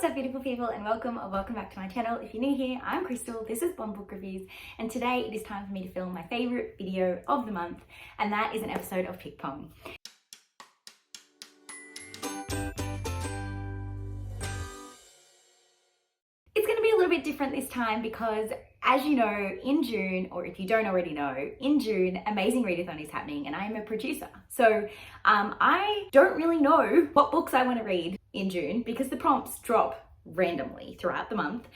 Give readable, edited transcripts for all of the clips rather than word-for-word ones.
What's up, beautiful people, and welcome back to my channel. If you're new here, I'm Crystal, this is Bond Book Reviews, and today it is time for me to film my favourite video of the month, and that is an episode of PICKPONG. It's going to be a little bit different this time because, as you know, in June, or if you don't already know, in June, Amazing Readathon is happening and I am a producer. So I don't really know what books I want to read in June because the prompts drop randomly throughout the month.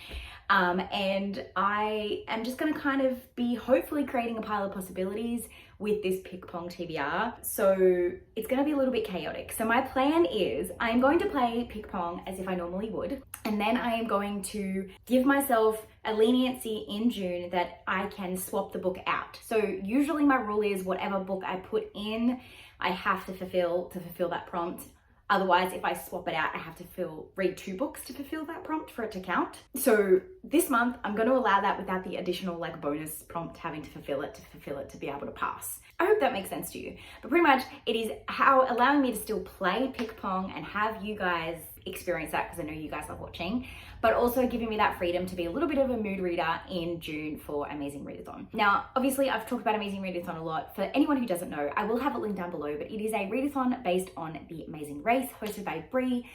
And I am just going to kind of be hopefully creating a pile of possibilities with this PICKPONG TBR. So it's going to be a little bit chaotic. So my plan is I'm going to play PICKPONG as if I normally would. And then I am going to give myself a leniency in June that I can swap the book out. So usually my rule is whatever book I put in, I have to fulfill that prompt. Otherwise, if I swap it out, I have to read 2 books to fulfill that prompt for it to count. So this month, I'm going to allow that without the additional bonus prompt having to fulfill it to be able to pass. I hope that makes sense to you. But pretty much it is allowing me to still play PICKPONG and have you guys experience that because I know you guys love watching, but also giving me that freedom to be a little bit of a mood reader in June for Amazing Readathon. Now, obviously I've talked about Amazing Readathon a lot. For anyone who doesn't know, I will have a link down below, but it is a readathon based on The Amazing Race, hosted by Brie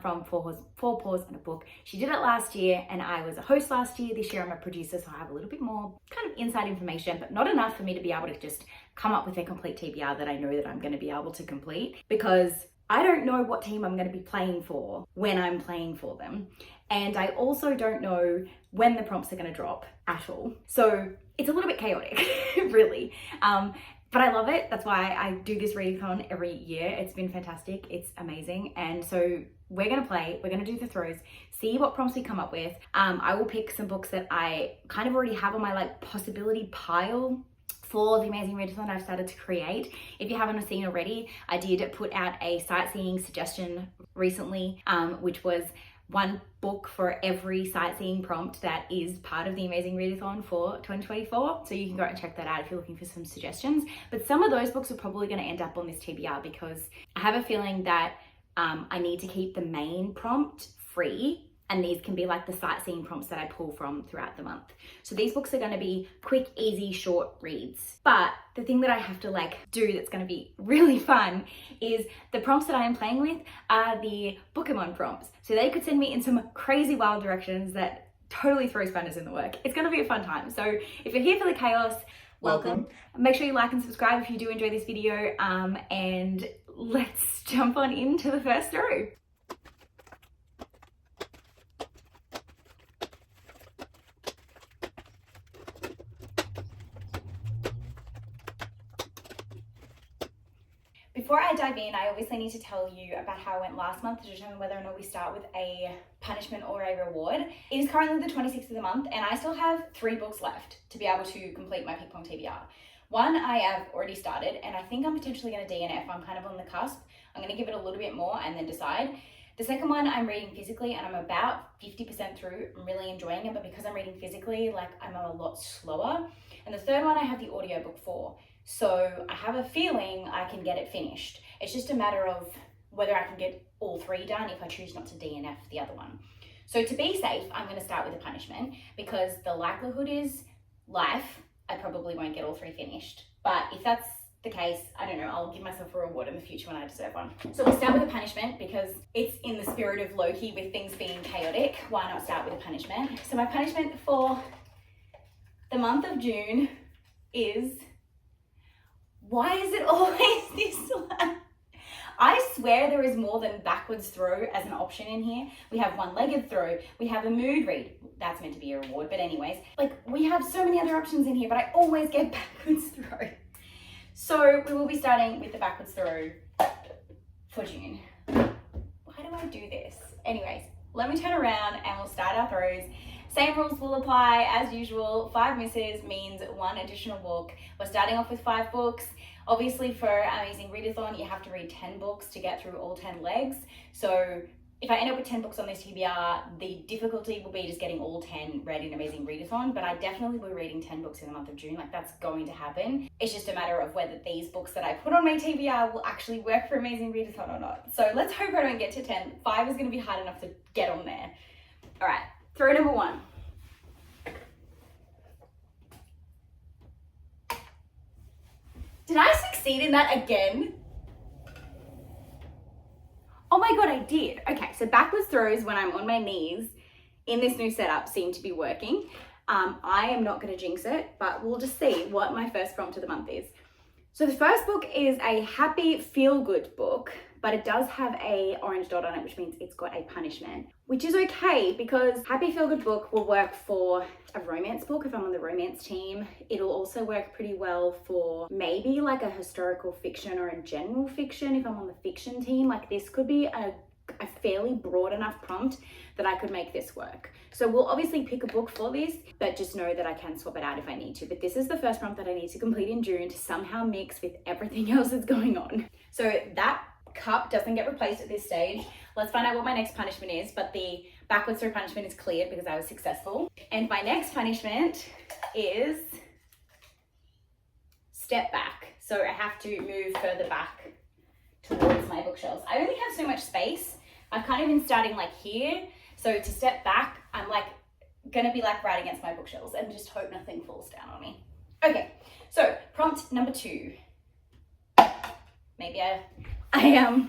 from Four Paws and a Book. She did it last year and I was a host last year. This year I'm a producer, so I have a little bit more kind of inside information, but not enough for me to be able to just come up with a complete TBR that I know that I'm going to be able to complete, because I don't know what team I'm going to be playing for when I'm playing for them. And I also don't know when the prompts are going to drop at all. So it's a little bit chaotic, really. But I love it. That's why I do this readathon every year. It's been fantastic. It's amazing. And so we're going to play, we're going to do the throws, see what prompts we come up with. I will pick some books that I kind of already have on my possibility pile for the Amazing Readathon I've started to create. If you haven't seen already, I did put out a sightseeing suggestion recently, which was 1 book for every sightseeing prompt that is part of the Amazing Readathon for 2024. So you can go and check that out if you're looking for some suggestions. But some of those books are probably going to end up on this TBR because I have a feeling that I need to keep the main prompt free. And these can be the sightseeing prompts that I pull from throughout the month. So these books are going to be quick, easy, short reads. But the thing that I have to do that's going to be really fun is the prompts that I am playing with are the Pokemon prompts. So they could send me in some crazy wild directions that totally throw spanners in the work. It's going to be a fun time. So if you're here for the chaos, welcome. Make sure you like and subscribe if you do enjoy this video. And let's jump on into the first throw. Before I dive in, I obviously need to tell you about how I went last month to determine whether or not we start with a punishment or a reward. It is currently the 26th of the month and I still have 3 books left to be able to complete my PICKPONG TBR. 1 I have already started and I think I'm potentially going to DNF. I'm kind of on the cusp. I'm going to give it a little bit more and then decide. The second one I'm reading physically and I'm about 50% through. I'm really enjoying it, but because I'm reading physically, I'm a lot slower. And the third one I have the audiobook for. So I have a feeling I can get it finished. It's just a matter of whether I can get all 3 done if I choose not to DNF the other one. So to be safe, I'm going to start with a punishment because the likelihood is life, I probably won't get all 3 finished. But if that's the case, I don't know, I'll give myself a reward in the future when I deserve one. So we'll start with a punishment because it's in the spirit of Loki with things being chaotic. Why not start with a punishment? So my punishment for the month of June is... Why is it always this one? I swear there is more than backwards throw as an option in here. We have one-legged throw. We have a mood read. That's meant to be a reward, but anyways. We have so many other options in here, but I always get backwards throw. So we will be starting with the backwards throw for June. Why do I do this? Anyways, let me turn around and we'll start our throws. Same rules will apply as usual. 5 misses means 1 additional book. We're starting off with 5 books. Obviously for Amazing Readathon, you have to read 10 books to get through all 10 legs. So if I end up with 10 books on this TBR, the difficulty will be just getting all 10 read in Amazing Readathon, but I definitely will be reading 10 books in the month of June. Like, that's going to happen. It's just a matter of whether these books that I put on my TBR will actually work for Amazing Readathon or not. So let's hope I don't get to 10. 5 is going to be hard enough to get on there. All right, throw number 1. Did I succeed in that again? Oh my God, I did. Okay, so backwards throws when I'm on my knees in this new setup seem to be working. I am not gonna jinx it, but we'll just see what my first prompt of the month is. So the first book is a happy feel-good book, but it does have a orange dot on it, which means it's got a punishment, which is okay because happy feel-good book will work for a romance book if I'm on the romance team. It'll also work pretty well for maybe like a historical fiction or a general fiction if I'm on the fiction team. Like, this could be a fairly broad enough prompt that I could make this work. So we'll obviously pick a book for this, but just know that I can swap it out if I need to. But this is the first prompt that I need to complete in June to somehow mix with everything else that's going on. So that cup doesn't get replaced at this stage. Let's find out what my next punishment is, but the backwards throw punishment is cleared because I was successful. And my next punishment is step back. So I have to move further back towards my bookshelves. I only have so much space. I've kind of been starting like here. So to step back, I'm like gonna be like right against my bookshelves and just hope nothing falls down on me. Okay, so prompt number 2. Maybe I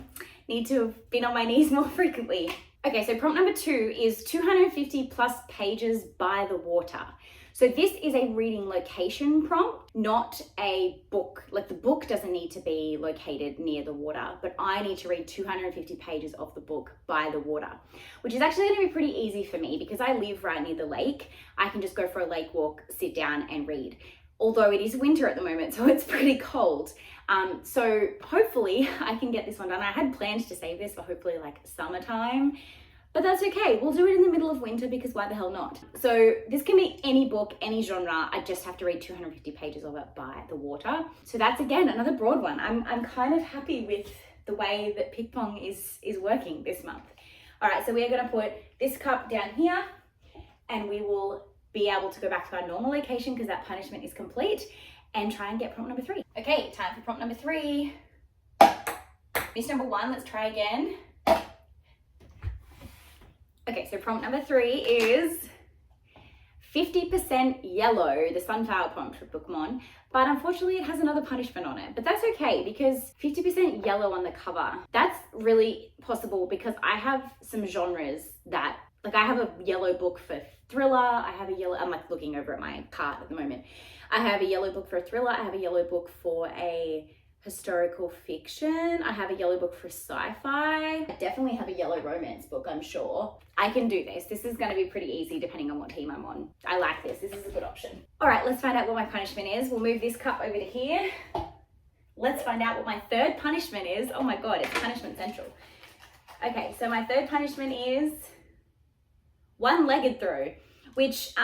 need to have been on my knees more frequently. Okay, so prompt number 2 is 250 plus pages by the water. So this is a reading location prompt, not a book. Like, the book doesn't need to be located near the water, but I need to read 250 pages of the book by the water, which is actually gonna be pretty easy for me because I live right near the lake. I can just go for a lake walk, sit down and read. Although it is winter at the moment, so it's pretty cold. So hopefully I can get this one done. I had planned to save this for hopefully like summertime, but that's okay. We'll do it in the middle of winter because why the hell not? So this can be any book, any genre. I just have to read 250 pages of it by the water. So that's, again, another broad one. I'm kind of happy with the way that PICKPONG is working this month. All right, so we are gonna put this cup down here and we will be able to go back to our normal location because that punishment is complete and try and get prompt number 3. Okay, time for prompt number 3. Missed number 1, let's try again. Okay, so prompt number 3 is 50% yellow, the sunflower prompt for Pokemon, but unfortunately it has another punishment on it. But that's okay because 50% yellow on the cover, that's really possible because I have some genres that, like, I have a yellow book for thriller, I have a yellow, I'm like looking over at my cart at the moment. I have a yellow book for a thriller, I have a yellow book for a historical fiction, I have a yellow book for sci-fi. I definitely have a yellow romance book, I'm sure. I can do this. This is gonna be pretty easy depending on what team I'm on. I like this, this is a good option. All right, let's find out what my punishment is. We'll move this cup over to here. Let's find out what my third punishment is. Oh my God, it's punishment central. Okay, so my third punishment is one-legged throw, which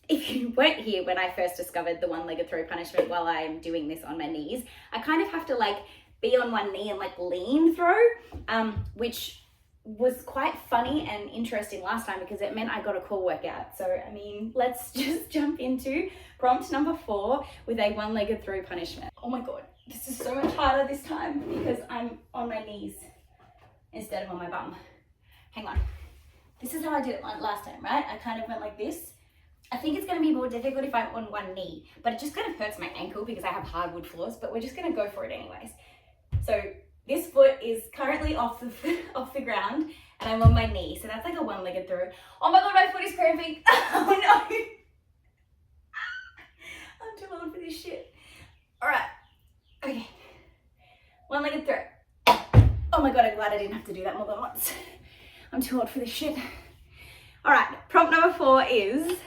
if you weren't here when I first discovered the one-legged throw punishment while I'm doing this on my knees, I kind of have to like be on one knee and like lean throw, which was quite funny and interesting last time because it meant I got a core workout. So, I mean, let's just jump into prompt number 4 with a one-legged throw punishment. Oh my God, this is so much harder this time because I'm on my knees instead of on my bum. Hang on. This is how I did it last time, right? I kind of went like this. I think it's going to be more difficult if I'm on one knee, but it just kind of hurts my ankle because I have hardwood floors, but we're just going to go for it anyways. So this foot is currently off the ground and I'm on my knee. So that's like a one-legged throw. Oh my God, my foot is cramping. Oh no. I'm too old for this shit. All right. Okay. One-legged throw. Oh my God, I'm glad I didn't have to do that more than once. I'm too old for this shit. All right, prompt number 4 is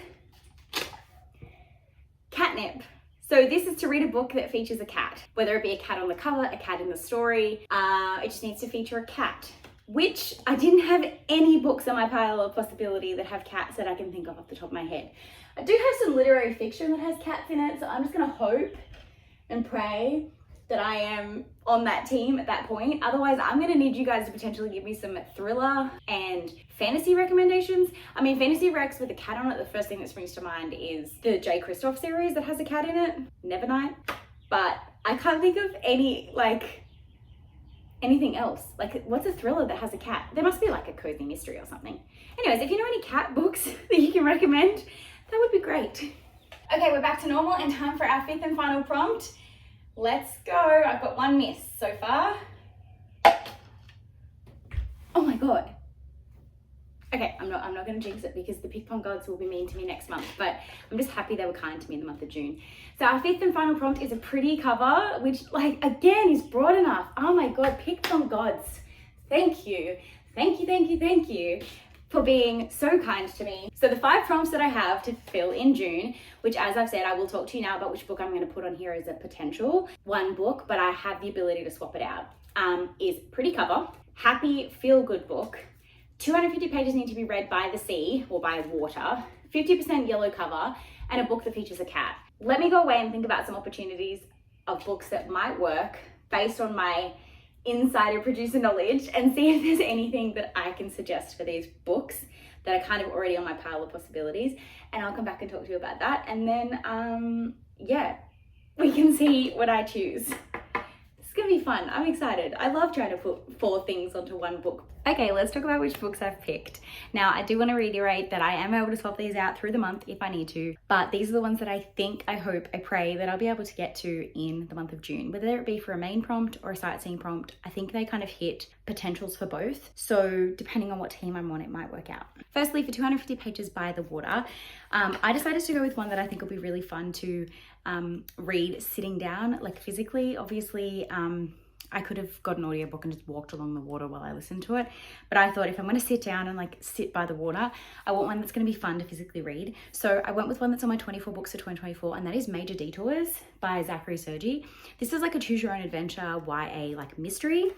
catnip. So this is to read a book that features a cat, whether it be a cat on the cover, a cat in the story. It just needs to feature a cat, which I didn't have any books on my pile of possibility that have cats that I can think of off the top of my head. I do have some literary fiction that has cats in it, so I'm just gonna hope and pray that I am on that team at that point. Otherwise, I'm gonna need you guys to potentially give me some thriller and fantasy recommendations. I mean, fantasy recs with a cat on it, the first thing that springs to mind is the J. Kristoff series that has a cat in it, Nevernight. But I can't think of any, like, anything else. Like, what's a thriller that has a cat? There must be like a cozy mystery or something. Anyways, if you know any cat books that you can recommend, that would be great. Okay, we're back to normal and time for our 5th and final prompt. Let's go. I've got 1 miss so far. Oh my God. Okay, I'm not gonna jinx it because the PICKPONG gods will be mean to me next month, but I'm just happy they were kind to me in the month of June. So our 5th and final prompt is a pretty cover, which, like, again, is broad enough. Oh my God, PICKPONG gods. Thank you. Thank you, thank you, thank you for being so kind to me. So the 5 prompts that I have to fill in June, which, as I've said, I will talk to you now about which book I'm gonna put on here as a potential 1 book, but I have the ability to swap it out, is pretty cover, happy, feel-good book, 250 pages need to be read by the sea or by water, 50% yellow cover, and a book that features a cat. Let me go away and think about some opportunities of books that might work based on my insider producer knowledge and see if there's anything that I can suggest for these books that are kind of already on my pile of possibilities. And I'll come back and talk to you about that. And then, yeah, we can see what I choose. It's gonna be fun. I'm excited. I love trying to put 4 things onto 1 book. Okay, let's talk about which books I've picked. Now, I do want to reiterate that I am able to swap these out through the month if I need to, but these are the ones that I think, I hope, I pray that I'll be able to get to in the month of June. Whether it be for a main prompt or a sightseeing prompt, I think they kind of hit potentials for both. So depending on what team I'm on, it might work out. Firstly, for 250 pages by the water, I decided to go with one that I think will be really fun to read sitting down, like physically. Obviously, I could have got an audiobook and just walked along the water while I listened to it. But I thought if I'm going to sit down and like sit by the water, I want one that's going to be fun to physically read. So I went with one that's on my 24 books for 2024, and that is Major Detours by Zachary Sergi. This is like a choose your own adventure YA like mystery.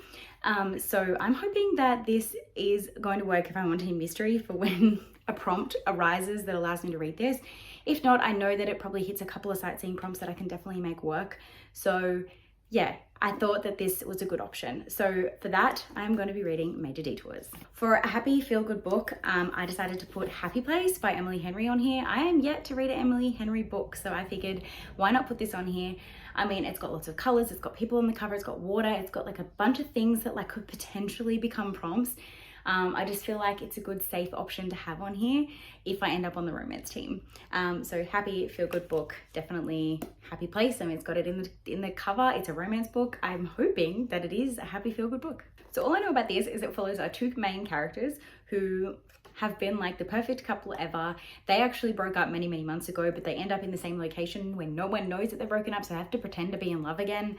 So I'm hoping that this is going to work if I want a mystery for when a prompt arises that allows me to read this. If not, I know that it probably hits a couple of sightseeing prompts that I can definitely make work. So yeah, I thought that this was a good option. So for that, I'm going to be reading Major Detours. For a happy feel-good book, I decided to put Happy Place by Emily Henry on here. I am yet to read an Emily Henry book, so I figured why not put this on here? I mean, it's got lots of colors, it's got people on the cover, it's got water, it's got like a bunch of things that like could potentially become prompts. I just feel like it's a good safe option to have on here if I end up on the romance team. So happy feel good book, definitely Happy Place. I mean, it's got it in the cover. It's a romance book. I'm hoping that it is a happy feel good book. So all I know about this is it follows our 2 main characters who have been like the perfect couple ever. They actually broke up many months ago, but they end up in the same location when no one knows that they're broken up, so they have to pretend to be in love again.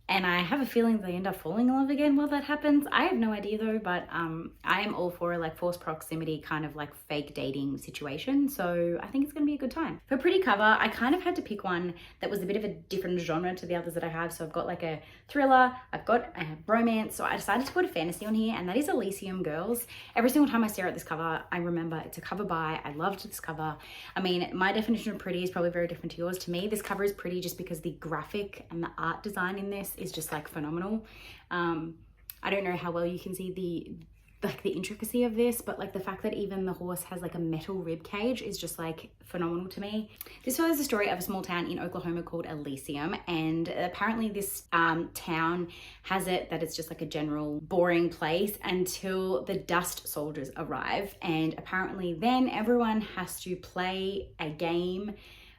And I have a feeling they end up falling in love again while that happens. I have no idea though, but I am all for a like forced proximity kind of like fake dating situation. So I think it's gonna be a good time. For pretty cover, I kind of had to pick one that was a bit of a different genre to the others that I have. So I've got like a thriller, I've got a romance. So I decided to put a fantasy on here, and that is Elysium Girls. Every single time I stare at this cover, I remember it's a cover by, I loved this cover. I mean, my definition of pretty is probably very different to yours. To me, this cover is pretty just because the graphic and the art design in this is just like phenomenal. I don't know how well you can see the intricacy of this, but like the fact that even the horse has like a metal rib cage is just like phenomenal to me. This follows the story of a small town in Oklahoma called Elysium, and apparently this town has it that it's just like a general boring place until the dust soldiers arrive, and apparently then everyone has to play a game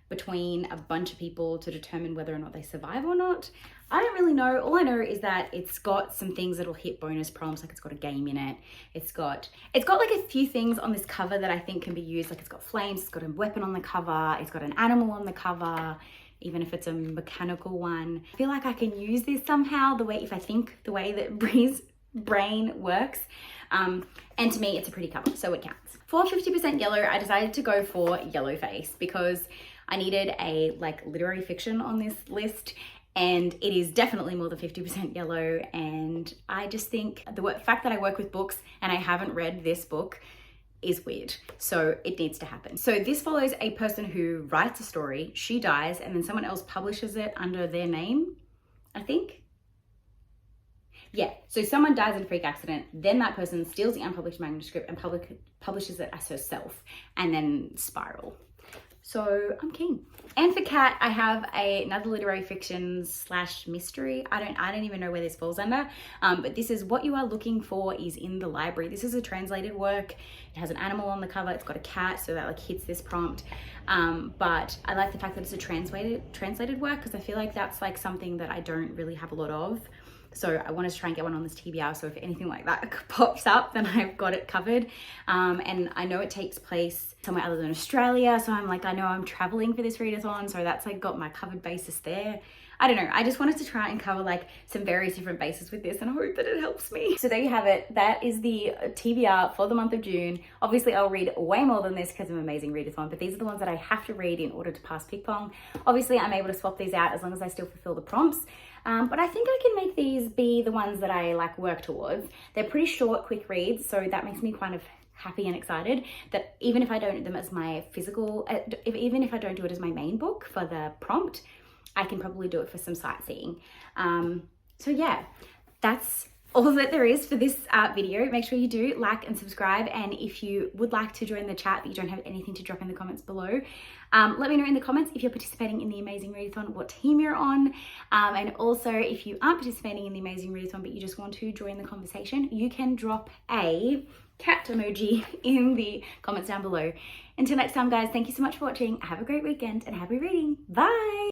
between a bunch of people to determine whether or not they survive or not. I don't really know. All I know is that it's got some things that'll hit bonus prompts, like it's got a game in it. It's got like a few things on this cover that I think can be used. Like it's got flames, it's got a weapon on the cover, it's got an animal on the cover, even if it's a mechanical one. I feel like I can use this somehow if I think the way that Bree's brain works. And to me, it's a pretty cover, so it counts. For 50% yellow, I decided to go for Yellowface because I needed a like literary fiction on this list, and it is definitely more than 50% yellow. And I just think the fact that I work with books and I haven't read this book is weird. So it needs to happen. So this follows a person who writes a story, she dies, and then someone else publishes it under their name. I think. Yeah, so someone dies in a freak accident, then that person steals the unpublished manuscript and publishes it as herself, and then spiral. So I'm keen. And for Kat, I have another literary fiction / mystery. I don't even know where this falls under, but this is What You Are Looking For Is in the Library. This is a translated work. It has an animal on the cover. It's got a cat, so that like hits this prompt. But I like the fact that it's a translated work, because I feel like that's like something that I don't really have a lot of. So I wanted to try and get one on this TBR, so if anything like that pops up, then I've got it covered. And I know it takes place somewhere other than Australia, so I'm like, I know I'm traveling for this readathon, so that's like got my covered basis there. I don't know, I just wanted to try and cover like some various different bases with this, and I hope that it helps me. So there you have it. That is the TBR for the month of June. Obviously I'll read way more than this because of Amazing Readathon, but these are the ones that I have to read in order to pass PICKPONG. Obviously I'm able to swap these out as long as I still fulfill the prompts. But I think I can make these be the ones that I like work towards. They're pretty short, quick reads, so that makes me kind of happy and excited that even if I don't do them as my physical, even if I don't do it as my main book for the prompt, I can probably do it for some sightseeing. So yeah, that's all that there is for this video. Make sure you do like and subscribe, and if you would like to join the chat but you don't have anything to drop in the comments below, let me know in the comments if you're participating in the Amazing Readathon, what team you're on, and also if you aren't participating in the Amazing Readathon but you just want to join the conversation, you can drop a cat emoji in the comments down below. Until next time guys, thank you so much for watching, have a great weekend and happy reading, bye!